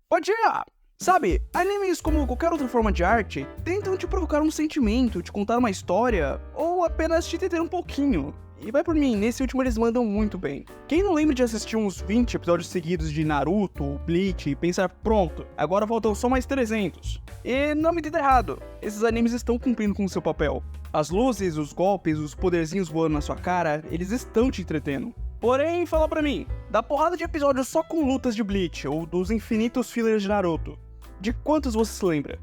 Pode ir! Sabe, animes como qualquer outra forma de arte tentam te provocar um sentimento, te contar uma história, ou apenas te entreter um pouquinho. E vai por mim, nesse último eles mandam muito bem. Quem não lembra de assistir uns 20 episódios seguidos de Naruto ou Bleach e pensar, pronto, agora faltam só mais 300? E não me entenda errado, esses animes estão cumprindo com o seu papel. As luzes, os golpes, os poderzinhos voando na sua cara, eles estão te entretendo. Porém, fala pra mim, da porrada de episódios só com lutas de Bleach ou dos infinitos fillers de Naruto, de quantos você se lembra?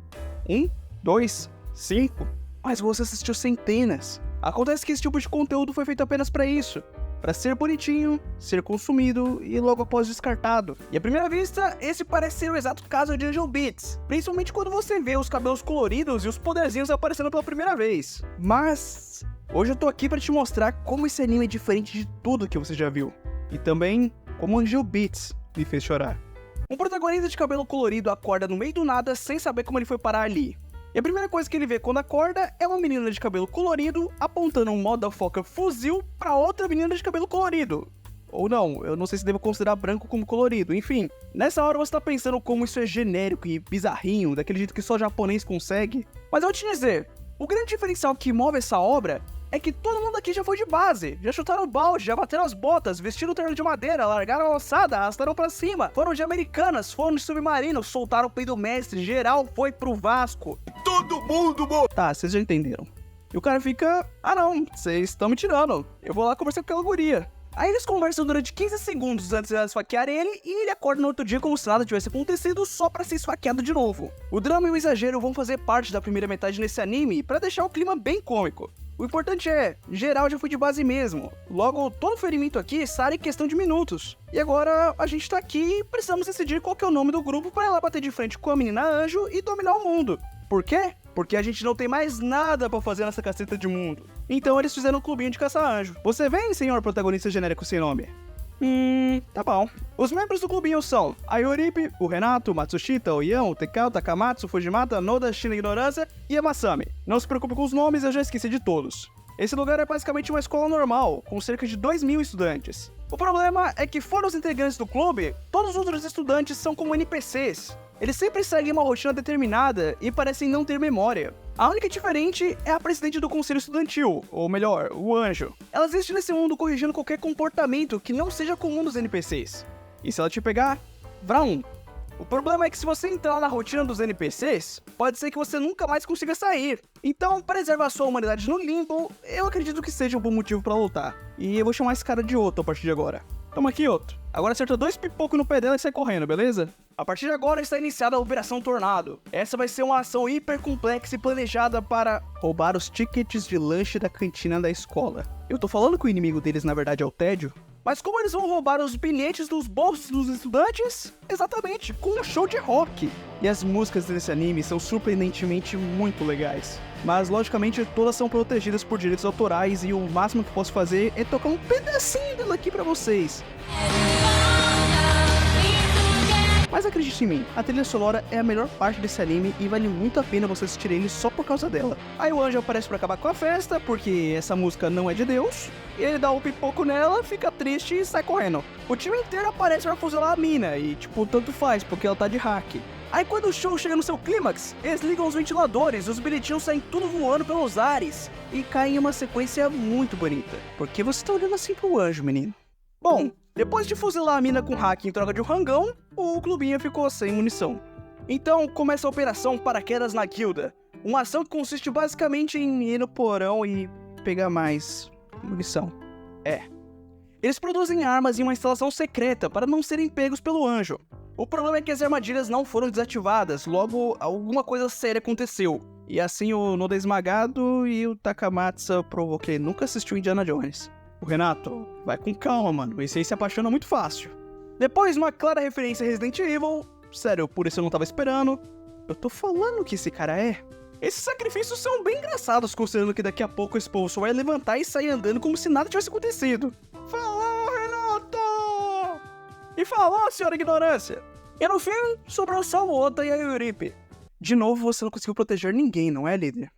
1, 2, 5? Mas você assistiu centenas. Acontece que esse tipo de conteúdo foi feito apenas pra isso. Pra ser bonitinho, ser consumido e logo após descartado. E à primeira vista, esse parece ser o exato caso de Angel Beats. Principalmente quando você vê os cabelos coloridos e os poderzinhos aparecendo pela primeira vez. Mas hoje eu tô aqui pra te mostrar como esse anime é diferente de tudo que você já viu. E também como Angel Beats me fez chorar. Um protagonista de cabelo colorido acorda no meio do nada sem saber como ele foi parar ali. E a primeira coisa que ele vê quando acorda é uma menina de cabelo colorido apontando um motherfucker fuzil pra outra menina de cabelo colorido. Ou não, eu não sei se devo considerar branco como colorido, enfim. Nessa hora você tá pensando como isso é genérico e bizarrinho, daquele jeito que só japonês consegue. Mas eu vou te dizer, o grande diferencial que move essa obra é que todo mundo aqui já foi de base, já chutaram o balde, já bateram as botas, vestiram o terno de madeira, largaram a ossada, arrastaram pra cima, foram de Americanas, foram de Submarino, soltaram o peido mestre, geral foi pro Vasco. Todo mundo Tá, vocês já entenderam. E o cara fica, não, vocês estão me tirando, eu vou lá conversar com aquela guria. Aí eles conversam durante 15 segundos antes de esfaquear ele, e ele acorda no outro dia como se nada tivesse acontecido, só pra ser esfaqueado de novo. O drama e o exagero vão fazer parte da primeira metade nesse anime, pra deixar o clima bem cômico. O importante é, geral já foi de base mesmo. Logo, todo ferimento aqui sara em questão de minutos. E agora, a gente tá aqui e precisamos decidir qual que é o nome do grupo pra ir lá bater de frente com a menina anjo e dominar o mundo. Por quê? Porque a gente não tem mais nada pra fazer nessa caceta de mundo. Então eles fizeram um clubinho de caça-anjo. Você vem, senhor protagonista genérico sem nome? Tá bom. Os membros do clubinho são a Yoripe, o Renato, o Matsushita, o Ian, o Tekao, o Takamatsu, o Fujimata, a Noda, Shina Ignorância e a Masami. Não se preocupe com os nomes, eu já esqueci de todos. Esse lugar é basicamente uma escola normal, com cerca de 2.000 estudantes. O problema é que fora os integrantes do clube, todos os outros estudantes são como NPCs. Eles sempre seguem uma rotina determinada e parecem não ter memória. A única diferente é a presidente do conselho estudantil, ou melhor, o anjo. Ela existe nesse mundo corrigindo qualquer comportamento que não seja comum dos NPCs. E se ela te pegar, vrum. O problema é que se você entrar na rotina dos NPCs, pode ser que você nunca mais consiga sair. Então, preservar sua humanidade no limbo, eu acredito que seja um bom motivo pra lutar. E eu vou chamar esse cara de Otto a partir de agora. Toma aqui, Otto. Agora acerta 2 pipocos no pé dela e sai correndo, beleza? A partir de agora está iniciada a Operação Tornado. Essa vai ser uma ação hiper complexa e planejada para roubar os tickets de lanche da cantina da escola. Eu tô falando que o inimigo deles na verdade é o tédio? Mas como eles vão roubar os bilhetes dos bolsos dos estudantes? Exatamente, com um show de rock. E as músicas desse anime são surpreendentemente muito legais. Mas, logicamente, todas são protegidas por direitos autorais e o máximo que posso fazer é tocar um pedacinho dela aqui pra vocês. Mas acredite em mim, a trilha sonora é a melhor parte desse anime e vale muito a pena você assistir ele só por causa dela. Aí o anjo aparece pra acabar com a festa, porque essa música não é de Deus, e ele dá um pipoco nela, fica triste e sai correndo. O time inteiro aparece pra fuzilar a mina, e tipo, tanto faz, porque ela tá de hack. Aí quando o show chega no seu clímax, eles ligam os ventiladores, os bilhetinhos saem tudo voando pelos ares, e caem em uma sequência muito bonita. Por que você tá olhando assim pro anjo, menino? Bom, depois de fuzilar a mina com hack em troca de um rangão, o clubinho ficou sem munição. Então começa a Operação Paraquedas na Guilda, uma ação que consiste basicamente em ir no porão e pegar mais munição. Eles produzem armas em uma instalação secreta para não serem pegos pelo anjo. O problema é que as armadilhas não foram desativadas, logo alguma coisa séria aconteceu. E assim o Noda é esmagado e o Takamatsu provou que ele nunca assistiu Indiana Jones. O Renato, vai com calma, mano, esse aí se apaixona muito fácil. Depois, uma clara referência a Resident Evil. Sério, por isso eu não tava esperando. Eu tô falando que esse cara é. Esses sacrifícios são bem engraçados, considerando que daqui a pouco esse povo só vai levantar e sair andando como se nada tivesse acontecido. Falou, Renato! E falou, senhora ignorância! E no fim, sobrou só o Ota e a Yuripe. De novo, você não conseguiu proteger ninguém, não é, líder?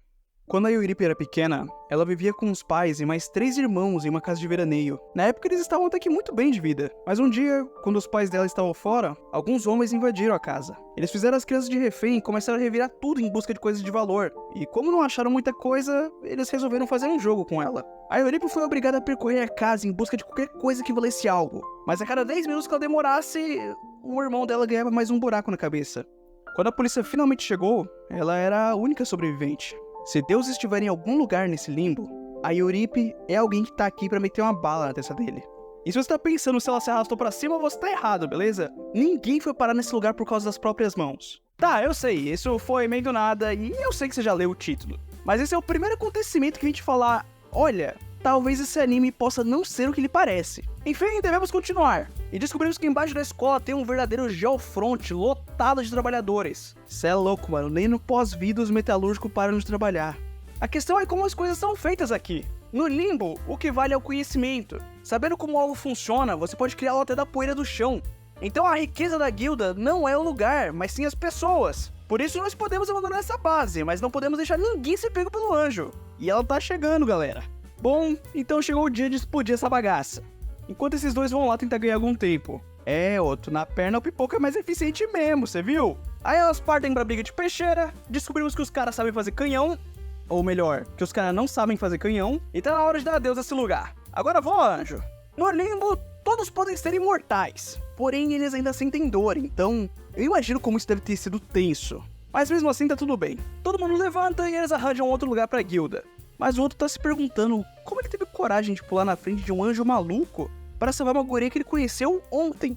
Quando a Yuripe era pequena, ela vivia com os pais e mais 3 irmãos em uma casa de veraneio. Na época eles estavam até que muito bem de vida, mas um dia, quando os pais dela estavam fora, alguns homens invadiram a casa. Eles fizeram as crianças de refém e começaram a revirar tudo em busca de coisas de valor, e como não acharam muita coisa, eles resolveram fazer um jogo com ela. A Yuripe foi obrigada a percorrer a casa em busca de qualquer coisa que valesse algo, mas a cada 10 minutos que ela demorasse, o irmão dela ganhava mais um buraco na cabeça. Quando a polícia finalmente chegou, ela era a única sobrevivente. Se Deus estiver em algum lugar nesse limbo, a Yuripe é alguém que tá aqui pra meter uma bala na testa dele. E se você tá pensando se ela se arrastou pra cima, você tá errado, beleza? Ninguém foi parar nesse lugar por causa das próprias mãos. Tá, eu sei, isso foi meio do nada e eu sei que você já leu o título. Mas esse é o primeiro acontecimento que a gente falar, olha, talvez esse anime possa não ser o que ele parece. Enfim, devemos continuar. E descobrimos que embaixo da escola tem um verdadeiro geofront lotado de trabalhadores. Cê é louco, mano, nem no pós-vida os metalúrgicos param de trabalhar. A questão é como as coisas são feitas aqui. No limbo, o que vale é o conhecimento. Sabendo como algo funciona, você pode criá-lo até da poeira do chão. Então a riqueza da guilda não é o lugar, mas sim as pessoas. Por isso nós podemos abandonar essa base, mas não podemos deixar ninguém ser pego pelo anjo. E ela tá chegando, galera. Bom, então chegou o dia de explodir essa bagaça. Enquanto esses dois vão lá tentar ganhar algum tempo. Outro na perna, o pipoca é mais eficiente mesmo, você viu? Aí elas partem pra briga de peixeira, descobrimos que os caras sabem fazer canhão, ou melhor, que os caras não sabem fazer canhão, e tá na hora de dar adeus a esse lugar. Agora vou, anjo. No limbo, todos podem ser imortais, porém eles ainda sentem dor, então eu imagino como isso deve ter sido tenso. Mas mesmo assim tá tudo bem. Todo mundo levanta e eles arranjam outro lugar pra guilda. Mas o outro tá se perguntando como ele teve coragem de pular na frente de um anjo maluco para salvar uma guria que ele conheceu ontem.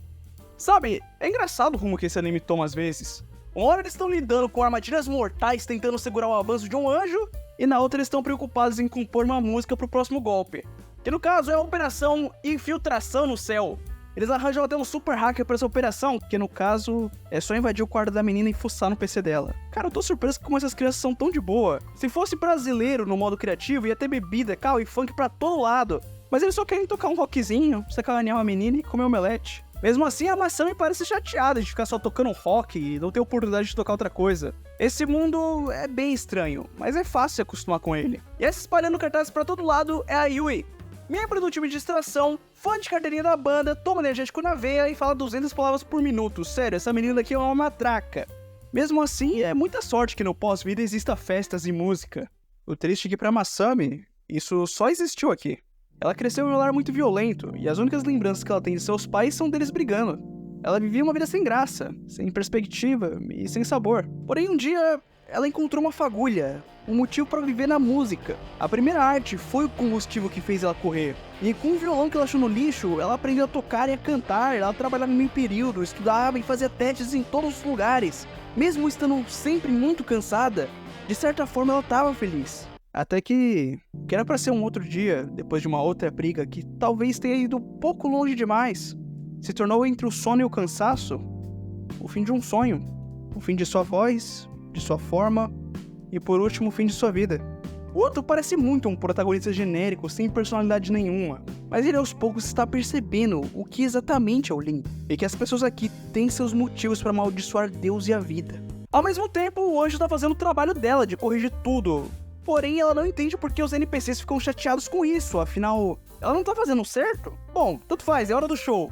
Sabe, é engraçado o rumo que esse anime toma às vezes. Uma hora eles estão lidando com armadilhas mortais tentando segurar o avanço de um anjo, e na outra eles estão preocupados em compor uma música pro próximo golpe. Que no caso é a Operação Infiltração no Céu. Eles arranjam até um super hacker pra essa operação, que no caso é só invadir o quarto da menina e fuçar no PC dela. Cara, eu tô surpreso como essas crianças são tão de boa. Se fosse brasileiro no modo criativo, ia ter bebida, cal e funk pra todo lado. Mas eles só querem tocar um rockzinho, sacanear uma menina e comer omelete. Mesmo assim, a maçã me parece chateada de ficar só tocando rock e não ter oportunidade de tocar outra coisa. Esse mundo é bem estranho, mas é fácil se acostumar com ele. E essa espalhando cartazes pra todo lado é a Yui. Membro do time de distração, fã de carteirinha da banda, toma energético na veia e fala 200 palavras por minuto. Sério, essa menina daqui é uma matraca. Mesmo assim, é muita sorte que no pós-vida exista festas e música. O triste é que pra Masami, isso só existiu aqui. Ela cresceu em um lar muito violento, e as únicas lembranças que ela tem de seus pais são deles brigando. Ela vivia uma vida sem graça, sem perspectiva e sem sabor. Porém, um dia, ela encontrou uma fagulha, um motivo para viver na música. A primeira arte foi o combustível que fez ela correr. E com o violão que ela achou no lixo, ela aprendeu a tocar e a cantar, ela trabalhava em meio período, estudava e fazia testes em todos os lugares. Mesmo estando sempre muito cansada, de certa forma ela estava feliz. Até que era pra ser um outro dia, depois de uma outra briga que talvez tenha ido um pouco longe demais. Se tornou entre o sono e o cansaço, o fim de um sonho. O fim de sua voz, de sua forma e por último o fim de sua vida. O outro parece muito um protagonista genérico, sem personalidade nenhuma, mas ele aos poucos está percebendo o que exatamente é o limbo, e que as pessoas aqui têm seus motivos para amaldiçoar Deus e a vida. Ao mesmo tempo, o anjo está fazendo o trabalho dela de corrigir tudo. Porém, ela não entende por que os NPCs ficam chateados com isso, afinal, ela não tá fazendo certo? Bom, tanto faz, é hora do show.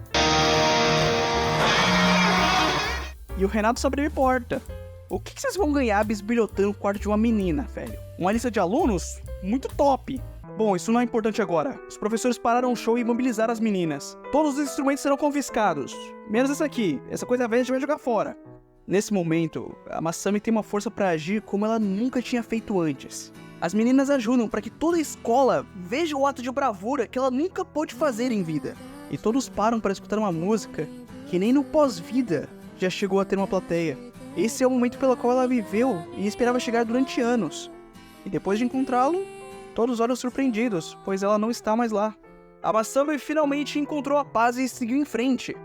E o Renato só abriu a porta. O que vocês vão ganhar bisbilhotando o quarto de uma menina, velho? Uma lista de alunos? Muito top. Bom, isso não é importante agora. Os professores pararam o show e mobilizaram as meninas. Todos os instrumentos serão confiscados. Menos esse aqui. Essa coisa velha a gente vai jogar fora. Nesse momento, a Masami tem uma força pra agir como ela nunca tinha feito antes. As meninas ajudam para que toda a escola veja o ato de bravura que ela nunca pôde fazer em vida. E todos param para escutar uma música que nem no pós-vida já chegou a ter uma plateia. Esse é o momento pelo qual ela viveu e esperava chegar durante anos. E depois de encontrá-lo, todos olham surpreendidos, pois ela não está mais lá. A Masami finalmente encontrou a paz e seguiu em frente.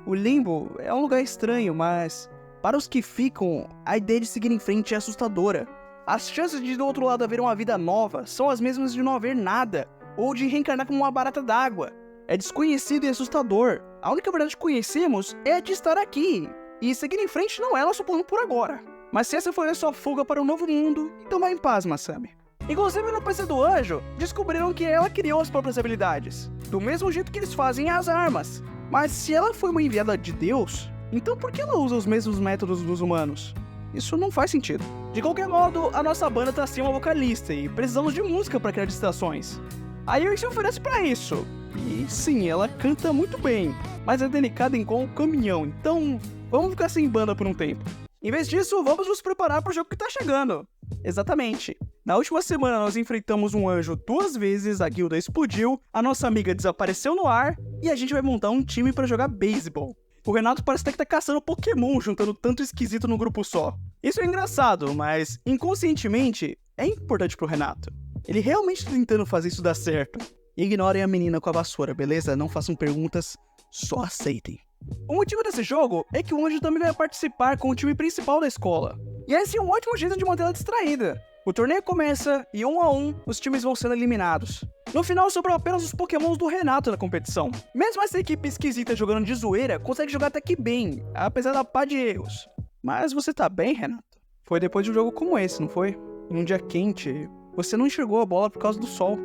O limbo é um lugar estranho, mas para os que ficam, a ideia de seguir em frente é assustadora. As chances de do outro lado haver uma vida nova são as mesmas de não haver nada, ou de reencarnar como uma barata d'água. É desconhecido e assustador. A única verdade que conhecemos é a de estar aqui, e seguir em frente não é nosso plano por agora. Mas se essa foi a sua fuga para um novo mundo, então vá em paz, Masami. Inclusive no PC do anjo, descobriram que ela criou as próprias habilidades, do mesmo jeito que eles fazem as armas. Mas se ela foi uma enviada de Deus, então por que ela usa os mesmos métodos dos humanos? Isso não faz sentido. De qualquer modo, a nossa banda tá sem uma vocalista e precisamos de música para criar distrações. A Yui se oferece para isso. E sim, ela canta muito bem, mas é delicada igual um caminhão, então vamos ficar sem banda por um tempo. Em vez disso, vamos nos preparar para o jogo que tá chegando. Exatamente. Na última semana nós enfrentamos um anjo 2 vezes, a guilda explodiu, a nossa amiga desapareceu no ar e a gente vai montar um time para jogar beisebol. O Renato parece que tá caçando Pokémon, juntando tanto esquisito num grupo só. Isso é engraçado, mas inconscientemente é importante pro Renato. Ele realmente tá tentando fazer isso dar certo. Ignorem a menina com a vassoura, beleza? Não façam perguntas, só aceitem. O motivo desse jogo é que o anjo também vai participar com o time principal da escola. E esse é um ótimo jeito de manter ela distraída. O torneio começa e 1 a 1 os times vão sendo eliminados. No final sobrou apenas os pokémons do Renato na competição. Mesmo essa equipe esquisita jogando de zoeira, consegue jogar até que bem, apesar da pá de erros. Mas você tá bem, Renato? Foi depois de um jogo como esse, não foi? Em um dia quente, você não enxergou a bola por causa do sol.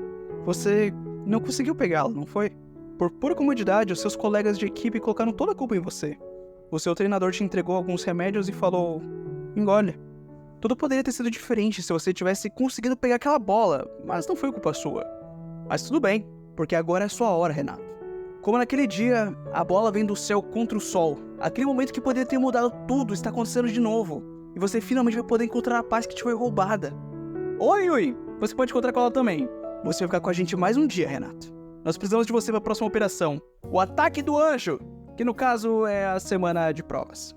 Você não conseguiu pegá-la, não foi? Por pura comodidade, os seus colegas de equipe colocaram toda a culpa em você. O seu treinador te entregou alguns remédios e falou: engole. Tudo poderia ter sido diferente se você tivesse conseguido pegar aquela bola, mas não foi culpa sua. Mas tudo bem, porque agora é sua hora, Renato. Como naquele dia, a bola vem do céu contra o sol. Aquele momento que poderia ter mudado tudo está acontecendo de novo. E você finalmente vai poder encontrar a paz que te foi roubada. Oi, Yui! Você pode encontrar com ela também. Você vai ficar com a gente mais um dia, Renato. Nós precisamos de você para a próxima operação. O Ataque do Anjo, que no caso é a semana de provas.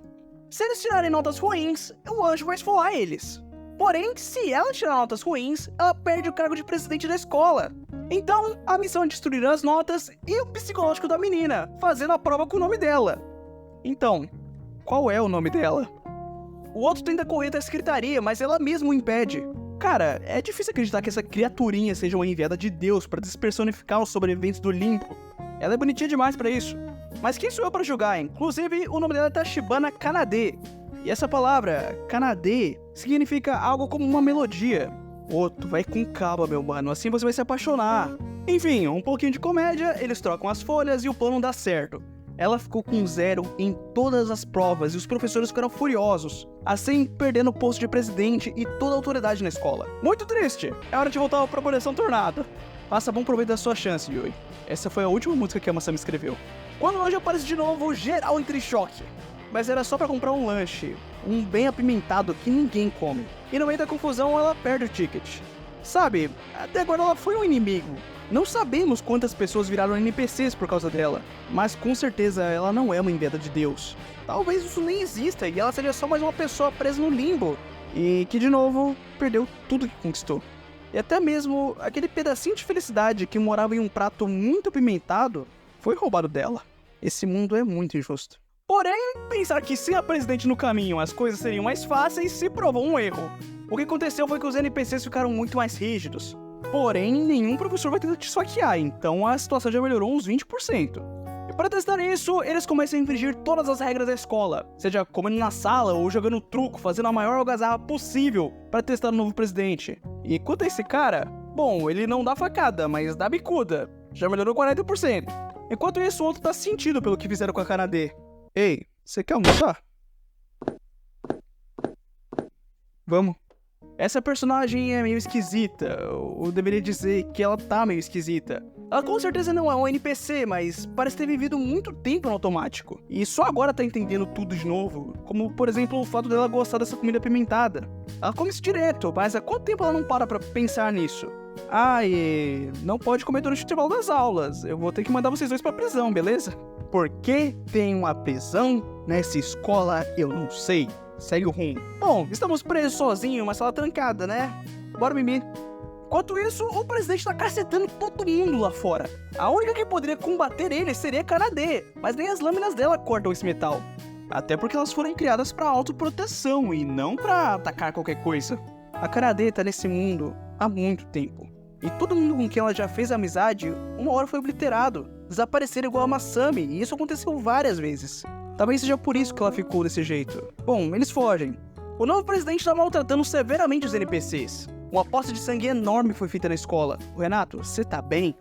Se eles tirarem notas ruins, o anjo vai esfolar eles. Porém, se ela tirar notas ruins, ela perde o cargo de presidente da escola. Então, a missão é destruir as notas e o psicológico da menina, fazendo a prova com o nome dela. Então, qual é o nome dela? O outro tenta correr da secretaria, mas ela mesma o impede. Cara, é difícil acreditar que essa criaturinha seja uma enviada de Deus para despersonificar os sobreviventes do limbo. Ela é bonitinha demais pra isso. Mas quem sou eu pra julgar? Inclusive, o nome dela é Tachibana Kanade. E essa palavra, Kanade, significa algo como uma melodia. Ô, tu vai com calma, meu mano, assim você vai se apaixonar. Enfim, um pouquinho de comédia, eles trocam as folhas e o plano dá certo. Ela ficou com 0 em todas as provas e os professores ficaram furiosos, assim perdendo o posto de presidente e toda a autoridade na escola. Muito triste, é hora de voltar pra Coleção Tornado. Faça bom proveito da sua chance, Yui. Essa foi a última música que a Masami escreveu. Quando o anjo aparece de novo, geral entra em choque. Mas era só pra comprar um lanche, um bem apimentado que ninguém come. E no meio da confusão, ela perde o ticket. Sabe, até agora ela foi um inimigo. Não sabemos quantas pessoas viraram NPCs por causa dela, mas com certeza ela não é uma enviada de Deus. Talvez isso nem exista e ela seja só mais uma pessoa presa no limbo, e que de novo perdeu tudo que conquistou. E até mesmo aquele pedacinho de felicidade que morava em um prato muito apimentado foi roubado dela. Esse mundo é muito injusto. Porém, pensar que sem a presidente no caminho as coisas seriam mais fáceis se provou um erro. O que aconteceu foi que os NPCs ficaram muito mais rígidos. Porém, nenhum professor vai tentar te esfaquear, então a situação já melhorou uns 20%. E para testar isso, eles começam a infringir todas as regras da escola, seja comendo na sala ou jogando truco, fazendo a maior algazarra possível para testar o novo presidente. E quanto a esse cara, bom, ele não dá facada, mas dá bicuda, já melhorou 40%. Enquanto isso, o outro tá sentido pelo que fizeram com a Kanade. Ei, você quer almoçar? Vamos. Essa personagem é meio esquisita, ou deveria dizer que ela tá meio esquisita. Ela com certeza não é um NPC, mas parece ter vivido muito tempo no automático. E só agora tá entendendo tudo de novo, como por exemplo o fato dela gostar dessa comida apimentada. Ela come isso direto, mas há quanto tempo ela não para pra pensar nisso? Ah, e não pode comer durante o intervalo das aulas, eu vou ter que mandar vocês dois pra prisão, beleza? Por que tem uma prisão nessa escola, eu não sei. Segue o rumo. Bom, estamos presos sozinhos em uma sala trancada, né? Bora, Mimi. Enquanto isso, o presidente tá cacetando todo mundo lá fora. A única que poderia combater ele seria a Kanade, mas nem as lâminas dela cortam esse metal. Até porque elas foram criadas pra autoproteção e não pra atacar qualquer coisa. A Kanade tá nesse mundo há muito tempo. E todo mundo com quem ela já fez amizade, uma hora foi obliterado. Desapareceram igual a Masami, e isso aconteceu várias vezes. Talvez seja por isso que ela ficou desse jeito. Bom, eles fogem. O novo presidente está maltratando severamente os NPCs. Uma poça de sangue enorme foi feita na escola. O Renato, você tá bem?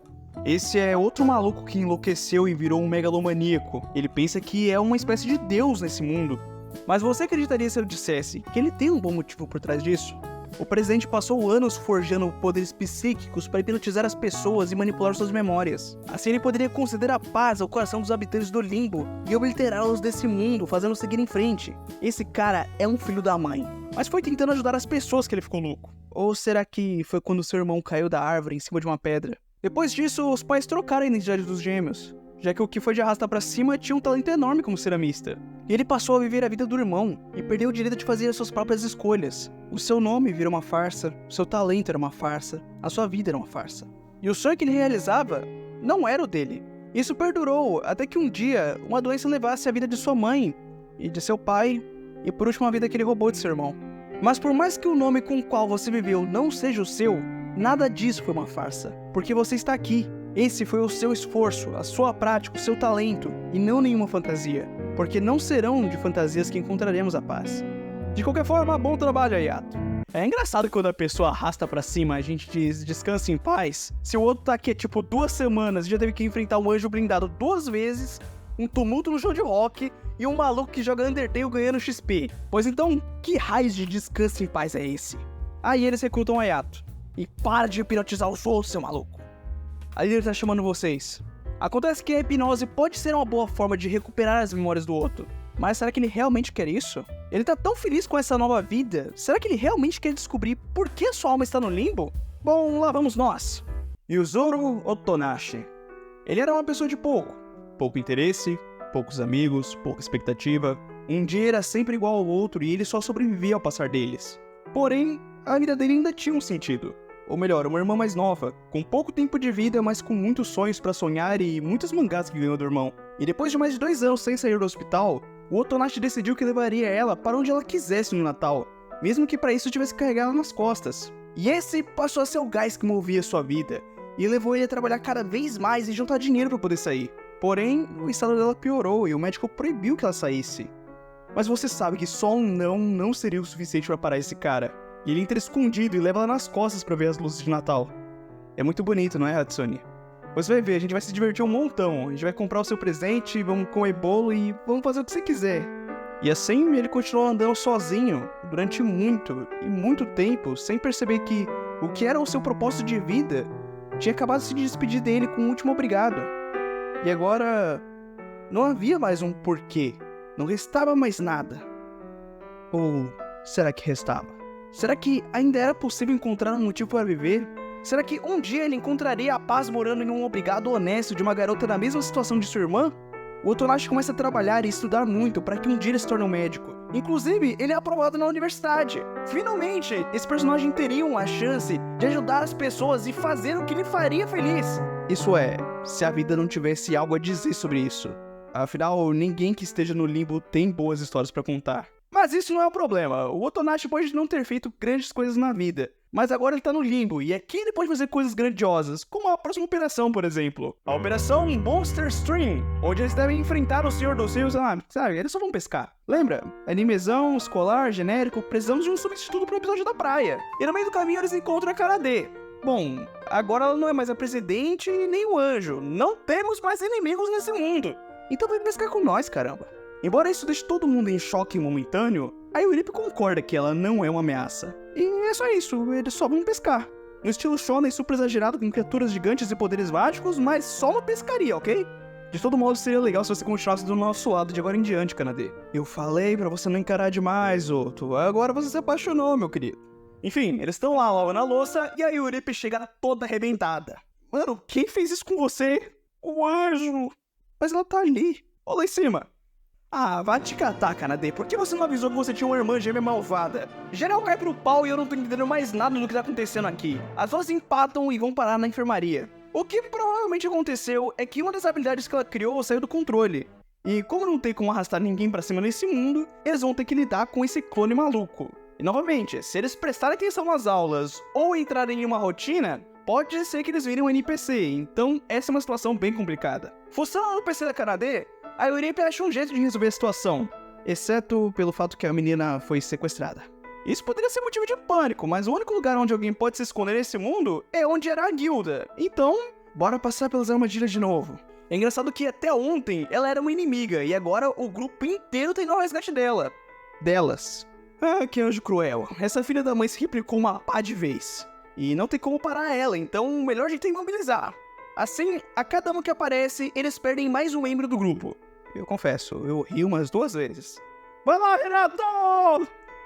Esse é outro maluco que enlouqueceu e virou um megalomaníaco. Ele pensa que é uma espécie de deus nesse mundo. Mas você acreditaria se eu dissesse que ele tem um bom motivo por trás disso? O presidente passou anos forjando poderes psíquicos para hipnotizar as pessoas e manipular suas memórias. Assim ele poderia conceder a paz ao coração dos habitantes do limbo e obliterá-los desse mundo, fazendo-os seguir em frente. Esse cara é um filho da mãe, mas foi tentando ajudar as pessoas que ele ficou louco. Ou será que foi quando seu irmão caiu da árvore em cima de uma pedra? Depois disso, os pais trocaram a identidade dos gêmeos, já que o que foi de arrasta pra cima tinha um talento enorme como ceramista. E ele passou a viver a vida do irmão e perdeu o direito de fazer as suas próprias escolhas. O seu nome virou uma farsa, o seu talento era uma farsa, a sua vida era uma farsa. E o sonho que ele realizava não era o dele. Isso perdurou até que um dia uma doença levasse a vida de sua mãe e de seu pai e por último a vida que ele roubou de seu irmão. Mas por mais que o nome com o qual você viveu não seja o seu, nada disso foi uma farsa, porque você está aqui. Esse foi o seu esforço, a sua prática, o seu talento, e não nenhuma fantasia, porque não serão de fantasias que encontraremos a paz. De qualquer forma, bom trabalho, Ayato. É engraçado quando a pessoa arrasta pra cima, a gente diz descansa em paz, se o outro tá aqui tipo 2 semanas e já teve que enfrentar um anjo blindado 2 vezes, um tumulto no show de rock e um maluco que joga Undertale ganhando XP. Pois então, que raio de descanso em paz é esse? Aí eles recrutam o Ayato. E para de hipnotizar os outros, seu maluco. A líder tá chamando vocês. Acontece que a hipnose pode ser uma boa forma de recuperar as memórias do outro. Mas será que ele realmente quer isso? Ele tá tão feliz com essa nova vida. Será que ele realmente quer descobrir por que sua alma está no limbo? Bom, lá vamos nós. Yuzuru Otonashi. Ele era uma pessoa de pouco interesse, poucos amigos, pouca expectativa. Um dia era sempre igual ao outro e ele só sobrevivia ao passar deles. Porém, a vida dele ainda tinha um sentido. Ou melhor, uma irmã mais nova, com pouco tempo de vida, mas com muitos sonhos pra sonhar e muitos mangás que ganhou do irmão. E depois de mais de 2 anos sem sair do hospital, o Otonashi decidiu que levaria ela para onde ela quisesse no Natal, mesmo que pra isso tivesse que carregar ela nas costas. E esse passou a ser o gás que movia sua vida, e levou ele a trabalhar cada vez mais e juntar dinheiro pra poder sair. Porém, o estado dela piorou e o médico proibiu que ela saísse. Mas você sabe que só um não seria o suficiente pra parar esse cara. E ele entra escondido e leva ela nas costas pra ver as luzes de Natal. É muito bonito, não é, Hatsune? Você vai ver, a gente vai se divertir um montão. A gente vai comprar o seu presente, vamos comer bolo e vamos fazer o que você quiser. E assim ele continuou andando sozinho durante muito tempo, sem perceber que o que era o seu propósito de vida tinha acabado de se despedir dele com um último obrigado. E agora não havia mais um porquê. Não restava mais nada. Ou será que restava? Será que ainda era possível encontrar um motivo para viver? Será que um dia ele encontraria a paz morando em um obrigado honesto de uma garota na mesma situação de sua irmã? O Otonashi começa a trabalhar e estudar muito para que um dia ele se torne um médico. Inclusive, ele é aprovado na universidade. Finalmente, esse personagem teria a chance de ajudar as pessoas e fazer o que lhe faria feliz. Isso é, se a vida não tivesse algo a dizer sobre isso. Afinal, ninguém que esteja no limbo tem boas histórias para contar. Mas isso não é o problema. O Otonashi pode não ter feito grandes coisas na vida, mas agora ele tá no limbo, e aqui ele pode fazer coisas grandiosas, como a próxima operação, por exemplo. A Operação Monster Stream, onde eles devem enfrentar o Senhor dos Rios, sabe, eles só vão pescar. Lembra? Animezão, escolar, genérico, precisamos de um substituto pro episódio da praia. E no meio do caminho eles encontram a Kanade. Bom, agora ela não é mais a presidente e nem o anjo. Não temos mais inimigos nesse mundo. Então vem pescar com nós, caramba. Embora isso deixe todo mundo em choque momentâneo, a Yuripe concorda que ela não é uma ameaça. E é só isso, eles só vão pescar. No estilo shonen super exagerado com criaturas gigantes e poderes mágicos, mas só uma pescaria, ok? De todo modo, seria legal se você continuasse do nosso lado de agora em diante, Kanade. Eu falei pra você não encarar demais, Otto. Agora você se apaixonou, meu querido. Enfim, eles estão lá lavando a louça e a Yuripe chega toda arrebentada. Mano, quem fez isso com você? O anjo. Mas ela tá ali. Olha lá em cima. Ah, vai te catar, Kanade. Por que você não avisou que você tinha uma irmã gêmea malvada? Geral cai pro pau e eu não tô entendendo mais nada do que tá acontecendo aqui. As duas empatam e vão parar na enfermaria. O que provavelmente aconteceu é que uma das habilidades que ela criou saiu do controle. E como não tem como arrastar ninguém pra cima nesse mundo, eles vão ter que lidar com esse clone maluco. E novamente, se eles prestarem atenção nas aulas ou entrarem em uma rotina, pode ser que eles virem um NPC, então essa é uma situação bem complicada. Fuçando no PC da Kanade, a Yuripe acha um jeito de resolver a situação, exceto pelo fato que a menina foi sequestrada. Isso poderia ser motivo de pânico, mas o único lugar onde alguém pode se esconder nesse mundo é onde era a guilda. Então, bora passar pelas armadilhas de novo. É engraçado que até ontem ela era uma inimiga, e agora o grupo inteiro tem no resgate dela. Delas. Ah, que anjo cruel. Essa filha da mãe se replicou uma pá de vez. E não tem como parar ela, então o melhor jeito é imobilizar. Assim, a cada um que aparece, eles perdem mais um membro do grupo. Eu confesso, eu ri umas 2 vezes. Vai lá, Renato!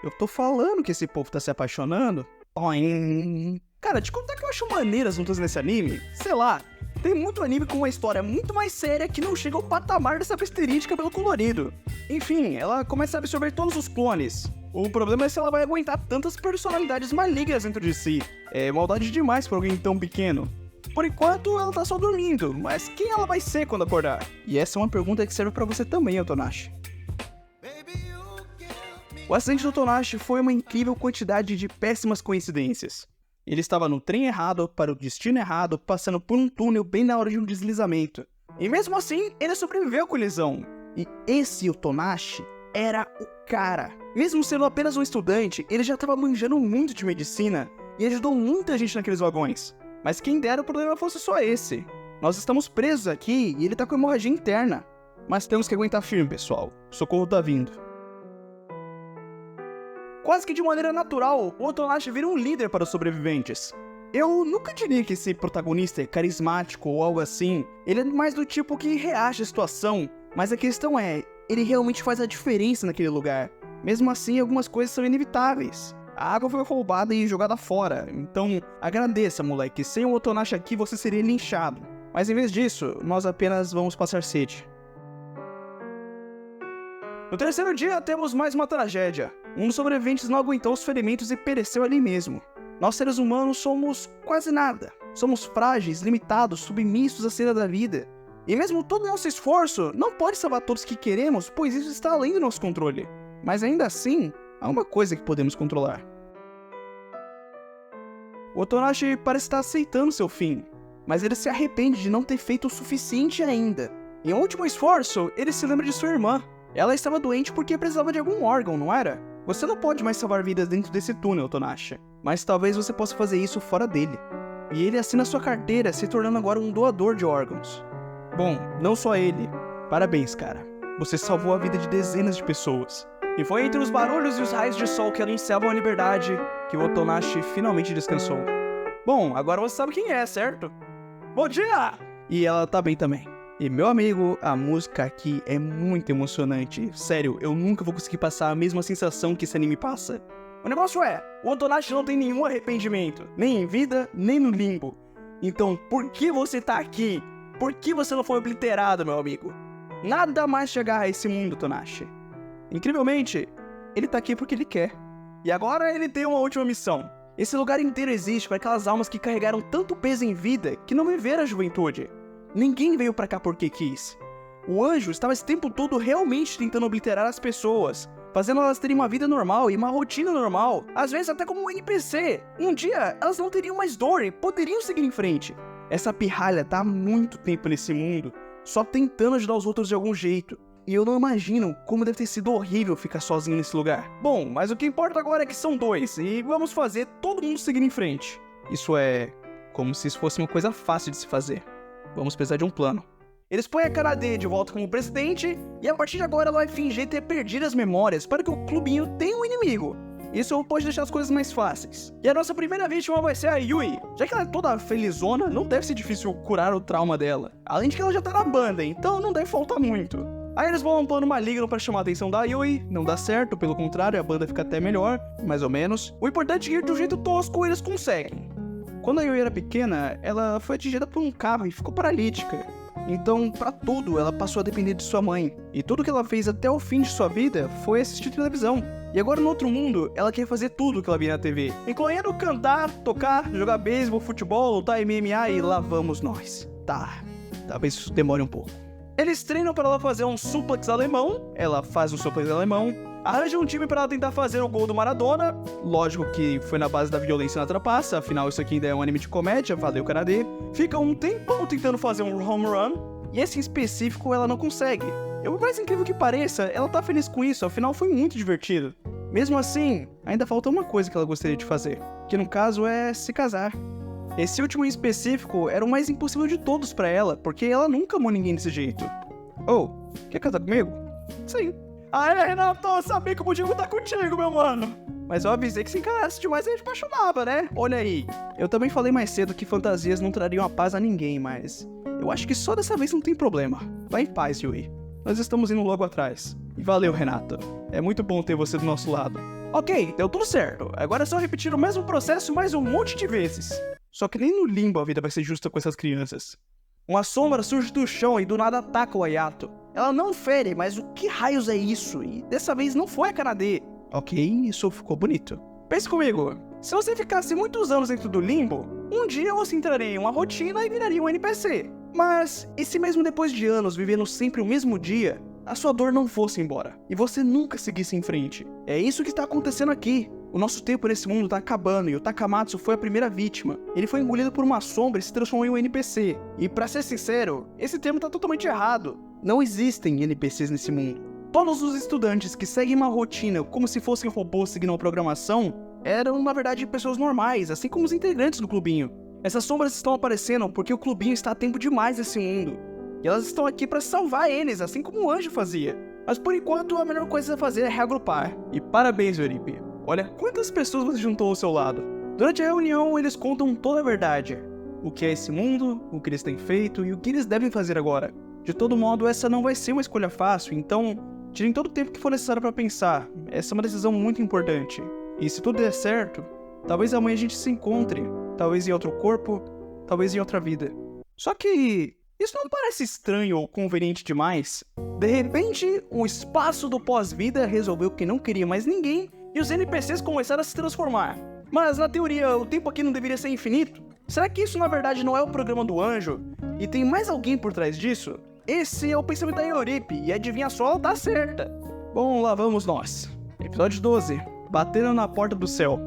Eu tô falando que esse povo tá se apaixonando. Oin. Cara, te contar que eu acho maneiras lutas nesse anime. Sei lá, tem muito anime com uma história muito mais séria que não chega ao patamar dessa besteirinha de cabelo colorido. Enfim, ela começa a absorver todos os clones. O problema é se ela vai aguentar tantas personalidades malignas dentro de si. É maldade demais pra alguém tão pequeno. Por enquanto, ela tá só dormindo, mas quem ela vai ser quando acordar? E essa é uma pergunta que serve pra você também, Otonashi. O acidente do Otonashi foi uma incrível quantidade de péssimas coincidências. Ele estava no trem errado, para o destino errado, passando por um túnel bem na hora de um deslizamento. E mesmo assim, ele sobreviveu à colisão. E esse Otonashi era o cara. Mesmo sendo apenas um estudante, ele já estava manjando muito de medicina e ajudou muita gente naqueles vagões. Mas quem dera o problema fosse só esse. Nós estamos presos aqui e ele tá com hemorragia interna. Mas temos que aguentar firme, pessoal. O socorro tá vindo. Quase que de maneira natural, o Otonashi vira um líder para os sobreviventes. Eu nunca diria que esse protagonista é carismático ou algo assim. Ele é mais do tipo que reage à situação. Mas a questão é, ele realmente faz a diferença naquele lugar. Mesmo assim, algumas coisas são inevitáveis. A água foi roubada e jogada fora, então agradeça, moleque. Sem o Otonashi aqui, você seria linchado. Mas em vez disso, nós apenas vamos passar sede. No terceiro dia, temos mais uma tragédia. Um dos sobreviventes não aguentou os ferimentos e pereceu ali mesmo. Nós seres humanos somos quase nada. Somos frágeis, limitados, submissos à cena da vida. E mesmo todo o nosso esforço não pode salvar todos que queremos, pois isso está além do nosso controle. Mas ainda assim, há uma coisa que podemos controlar. O Otonashi parece estar aceitando seu fim, mas ele se arrepende de não ter feito o suficiente ainda. Em um último esforço, ele se lembra de sua irmã. Ela estava doente porque precisava de algum órgão, não era? Você não pode mais salvar vidas dentro desse túnel, Otonashi, mas talvez você possa fazer isso fora dele. E ele assina sua carteira, se tornando agora um doador de órgãos. Bom, não só ele. Parabéns, cara. Você salvou a vida de dezenas de pessoas. E foi entre os barulhos e os raios de sol que anunciavam a liberdade que o Otonashi finalmente descansou. Bom, agora você sabe quem é, certo? Bom dia! E ela tá bem também. E meu amigo, a música aqui é muito emocionante. Sério, eu nunca vou conseguir passar a mesma sensação que esse anime passa. O negócio é, o Otonashi não tem nenhum arrependimento, nem em vida, nem no limbo. Então, por que você tá aqui? Por que você não foi obliterado, meu amigo? Nada mais chegar a esse mundo, Otonashi. Incrivelmente, ele tá aqui porque ele quer. E agora ele tem uma última missão. Esse lugar inteiro existe para aquelas almas que carregaram tanto peso em vida que não viveram a juventude. Ninguém veio pra cá porque quis. O anjo estava esse tempo todo realmente tentando obliterar as pessoas, fazendo elas terem uma vida normal e uma rotina normal, às vezes até como um NPC. Um dia, elas não teriam mais dor e poderiam seguir em frente. Essa pirralha tá há muito tempo nesse mundo, só tentando ajudar os outros de algum jeito. E eu não imagino como deve ter sido horrível ficar sozinho nesse lugar. Bom, mas o que importa agora é que são 2, e vamos fazer todo mundo seguir em frente. Isso é como se isso fosse uma coisa fácil de se fazer. Vamos precisar de um plano. Eles põem a Kanade de volta como presidente, e a partir de agora ela vai fingir ter perdido as memórias para que o clubinho tenha um inimigo. Isso pode deixar as coisas mais fáceis. E a nossa primeira vítima vai ser a Yui. Já que ela é toda felizona, não deve ser difícil curar o trauma dela. Além de que ela já tá na banda, então não deve faltar muito. Aí eles vão um plano maligno para chamar a atenção da Yui, não dá certo, pelo contrário, a banda fica até melhor, mais ou menos. O importante é que de um jeito tosco eles conseguem. Quando a Yui era pequena, ela foi atingida por um carro e ficou paralítica. Então, pra tudo, ela passou a depender de sua mãe. E tudo que ela fez até o fim de sua vida foi assistir televisão. E agora no outro mundo, ela quer fazer tudo que ela via na TV, incluindo cantar, tocar, jogar beisebol, futebol, lutar MMA e lá vamos nós. Tá, talvez isso demore um pouco. Eles treinam para ela fazer um suplex alemão, ela faz um suplex alemão, arranja um time para ela tentar fazer o gol do Maradona, lógico que foi na base da violência na trapaça, afinal isso aqui ainda é um anime de comédia, valeu Kanade. Fica um tempão tentando fazer um home run, e esse em específico ela não consegue. E o mais incrível que pareça, ela tá feliz com isso, afinal foi muito divertido. Mesmo assim, ainda falta uma coisa que ela gostaria de fazer, que no caso é se casar. Esse último em específico era o mais impossível de todos pra ela, porque ela nunca amou ninguém desse jeito. Oh, quer casar comigo? Sim. Renato, eu sabia que eu podia voltar contigo, meu mano. Mas eu avisei que se encarasse demais a gente apaixonava, né? Olha aí. Eu também falei mais cedo que fantasias não trariam a paz a ninguém, mas eu acho que só dessa vez não tem problema. Vai em paz, Yui. Nós estamos indo logo atrás. E valeu, Renato. É muito bom ter você do nosso lado. Ok, deu tudo certo. Agora é só repetir o mesmo processo mais um monte de vezes. Só que nem no limbo a vida vai ser justa com essas crianças. Uma sombra surge do chão e do nada ataca o Ayato. Ela não fere, mas o que raios é isso? E dessa vez não foi a Kanade. Ok, isso ficou bonito. Pense comigo, se você ficasse muitos anos dentro do limbo, um dia você entraria em uma rotina e viraria um NPC. Mas, e se mesmo depois de anos vivendo sempre o mesmo dia, a sua dor não fosse embora, e você nunca seguisse em frente? É isso que está acontecendo aqui. O nosso tempo nesse mundo tá acabando e o Takamatsu foi a primeira vítima. Ele foi engolido por uma sombra e se transformou em um NPC. E pra ser sincero, esse termo tá totalmente errado. Não existem NPCs nesse mundo. Todos os estudantes que seguem uma rotina como se fossem robôs seguindo uma programação eram, na verdade, pessoas normais, assim como os integrantes do clubinho. Essas sombras estão aparecendo porque o clubinho está a tempo demais nesse mundo. E elas estão aqui pra salvar eles, assim como o anjo fazia. Mas por enquanto, a melhor coisa a fazer é reagrupar. E parabéns, Yoripi. Olha quantas pessoas você juntou ao seu lado. Durante a reunião, eles contam toda a verdade. O que é esse mundo, o que eles têm feito e o que eles devem fazer agora. De todo modo, essa não vai ser uma escolha fácil, então tirem todo o tempo que for necessário para pensar. Essa é uma decisão muito importante. E se tudo der certo, talvez amanhã a gente se encontre. Talvez em outro corpo, talvez em outra vida. Só que isso não parece estranho ou conveniente demais? De repente, o espaço do pós-vida resolveu que não queria mais ninguém e os NPCs começaram a se transformar. Mas na teoria, o tempo aqui não deveria ser infinito? Será que isso na verdade não é o programa do anjo? E tem mais alguém por trás disso? Esse é o pensamento da Yoripi, e adivinha só, ela tá certa. Bom, lá vamos nós. Episódio 12. Batendo na porta do céu.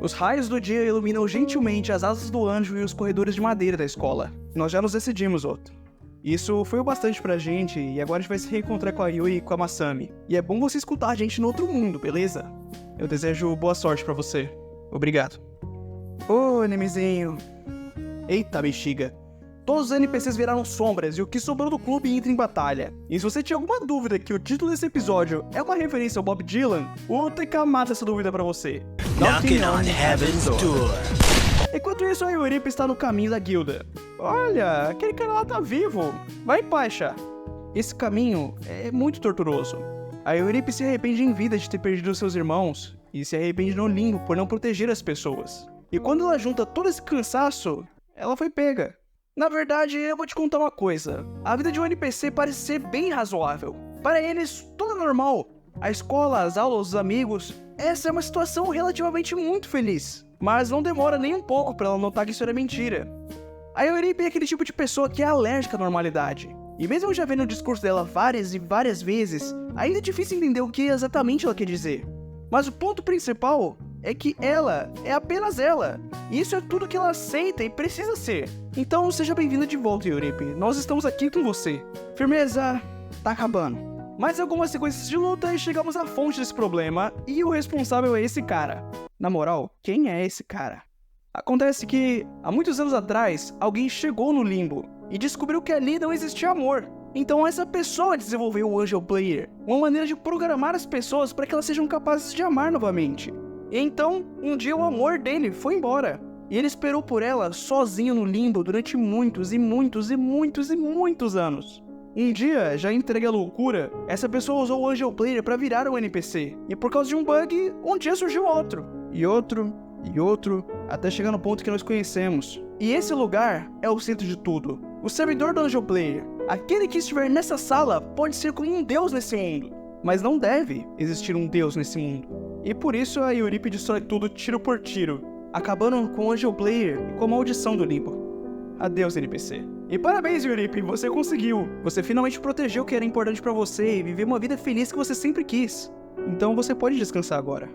Os raios do dia iluminam gentilmente as asas do anjo e os corredores de madeira da escola. Nós já nos decidimos, Otto. Isso foi o bastante pra gente, e agora a gente vai se reencontrar com a Yui e com a Masami. E é bom você escutar a gente no outro mundo, beleza? Eu desejo boa sorte pra você. Obrigado. Ô, Nemezinho. Eita, bexiga. Todos os NPCs viraram sombras e o que sobrou do clube entra em batalha. E se você tinha alguma dúvida que o título desse episódio é uma referência ao Bob Dylan, o TK mata essa dúvida pra você. Knocking on Heaven's Door. Enquanto isso, a Yoripi está no caminho da guilda. Olha, aquele cara lá tá vivo. Vai em paz, Chá. Esse caminho é muito torturoso. A Yoripi se arrepende em vida de ter perdido seus irmãos e se arrepende no limbo por não proteger as pessoas. E quando ela junta todo esse cansaço, ela foi pega. Na verdade, eu vou te contar uma coisa. A vida de um NPC parece ser bem razoável. Para eles, tudo é normal. A escola, as aulas, os amigos. Essa é uma situação relativamente muito feliz. Mas não demora nem um pouco para ela notar que isso era mentira. A Yoripi é aquele tipo de pessoa que é alérgica à normalidade. E mesmo já vendo o discurso dela várias e várias vezes, ainda é difícil entender o que exatamente ela quer dizer. Mas o ponto principal é que ela é apenas ela. E isso é tudo que ela aceita e precisa ser. Então seja bem-vinda de volta, Yoripi. Nós estamos aqui com você. Firmeza, tá acabando. Mais algumas sequências de luta e chegamos à fonte desse problema. E o responsável é esse cara. Na moral, quem é esse cara? Acontece que, há muitos anos atrás, alguém chegou no limbo e descobriu que ali não existia amor. Então essa pessoa desenvolveu o Angel Player, uma maneira de programar as pessoas para que elas sejam capazes de amar novamente. E então, um dia o amor dele foi embora. E ele esperou por ela sozinho no limbo durante muitos e muitos e muitos e muitos anos. Um dia, já entregue à loucura, essa pessoa usou o Angel Player para virar um NPC. E por causa de um bug, um dia surgiu outro. E outro, e outro, até chegar no ponto que nós conhecemos. E esse lugar é o centro de tudo. O servidor do Angel Player. Aquele que estiver nessa sala pode ser como um deus nesse mundo. Mas não deve existir um deus nesse mundo. E por isso a Yoripi destrói tudo tiro por tiro, acabando com o Angel Player e com a maldição do limbo. Adeus, NPC. E parabéns, Yoripi, você conseguiu. Você finalmente protegeu o que era importante pra você e viveu uma vida feliz que você sempre quis. Então você pode descansar agora.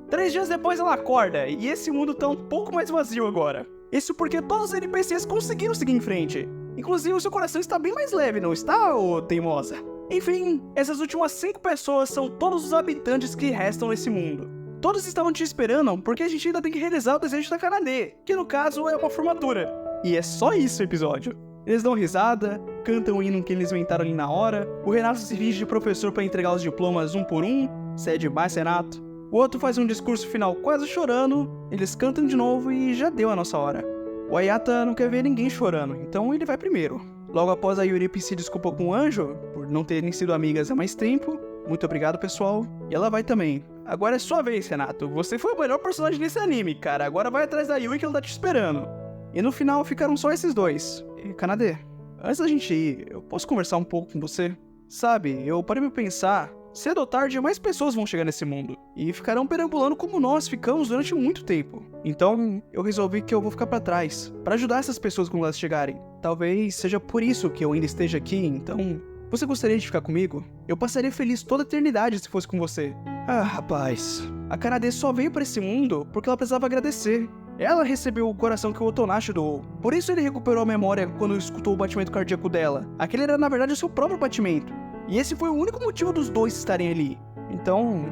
3 dias depois ela acorda, e esse mundo tá um pouco mais vazio agora. Isso porque todos os NPCs conseguiram seguir em frente. Inclusive o seu coração está bem mais leve, não está, ô teimosa? Enfim, essas últimas 5 pessoas são todos os habitantes que restam nesse mundo. Todos estavam te esperando porque a gente ainda tem que realizar o desejo da Kanade, que no caso é uma formatura. E é só isso o episódio. Eles dão risada, cantam o hino que eles inventaram ali na hora, o Renato se finge de professor para entregar os diplomas um por um, você é demais, Renato. O outro faz um discurso final quase chorando, eles cantam de novo e já deu a nossa hora. O Ayata não quer ver ninguém chorando, então ele vai primeiro. Logo após, a Yuripi se desculpa com o Anjo, por não terem sido amigas há mais tempo. Muito obrigado, pessoal. E ela vai também. Agora é sua vez, Renato. Você foi o melhor personagem desse anime, cara. Agora vai atrás da Yui que ela tá te esperando. E no final ficaram só esses dois. E, Kanade, antes da gente ir, eu posso conversar um pouco com você? Sabe, eu parei pra pensar, cedo ou tarde mais pessoas vão chegar nesse mundo. E ficarão perambulando como nós ficamos durante muito tempo. Então, eu resolvi que eu vou ficar pra trás, pra ajudar essas pessoas quando elas chegarem. Talvez seja por isso que eu ainda esteja aqui, então... Você gostaria de ficar comigo? Eu passaria feliz toda a eternidade se fosse com você. Ah, rapaz. A Kanade só veio pra esse mundo porque ela precisava agradecer. Ela recebeu o coração que o Otonashi doou. Por isso ele recuperou a memória quando escutou o batimento cardíaco dela. Aquele era na verdade o seu próprio batimento. E esse foi o único motivo dos dois estarem ali. Então,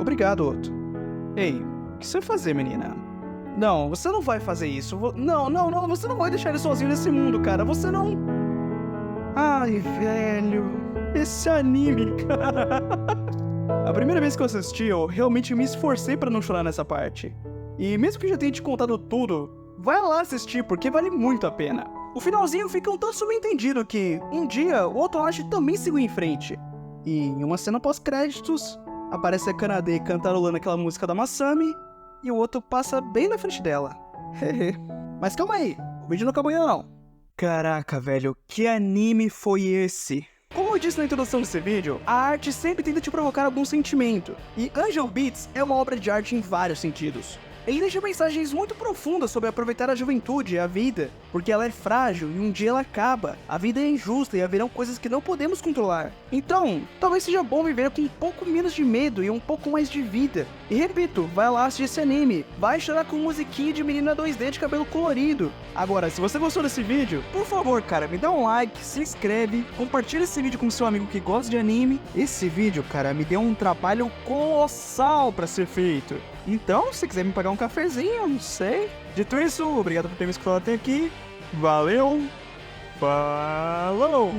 obrigado, Otto. Ei, o que você vai fazer, menina? Não, você não vai fazer isso. Não, você não vai deixar ele sozinho nesse mundo, cara. Você não... Ai, velho, esse anime, cara. A primeira vez que eu assisti, eu realmente me esforcei pra não chorar nessa parte. E mesmo que eu já tenha te contado tudo, vai lá assistir porque vale muito a pena. O finalzinho fica um tanto subentendido que, um dia, o Otonashi também seguiu em frente. E em uma cena pós-créditos, aparece a Kanade cantarolando aquela música da Masami, e o outro passa bem na frente dela. Mas calma aí, o vídeo não acabou ainda não. Caraca, velho, que anime foi esse? Como eu disse na introdução desse vídeo, a arte sempre tenta te provocar algum sentimento, e Angel Beats é uma obra de arte em vários sentidos. Ele deixa mensagens muito profundas sobre aproveitar a juventude e a vida, porque ela é frágil e um dia ela acaba. A vida é injusta e haverão coisas que não podemos controlar. Então, talvez seja bom viver com um pouco menos de medo e um pouco mais de vida. E repito, vai lá assistir esse anime, vai chorar com musiquinha de menina 2D de cabelo colorido. Agora, se você gostou desse vídeo, por favor, cara, me dá um like, se inscreve, compartilha esse vídeo com seu amigo que gosta de anime. Esse vídeo, cara, me deu um trabalho colossal pra ser feito. Então, se quiser me pagar um cafezinho, não sei. Dito isso, obrigado por ter me escutado até aqui. Valeu! Falou!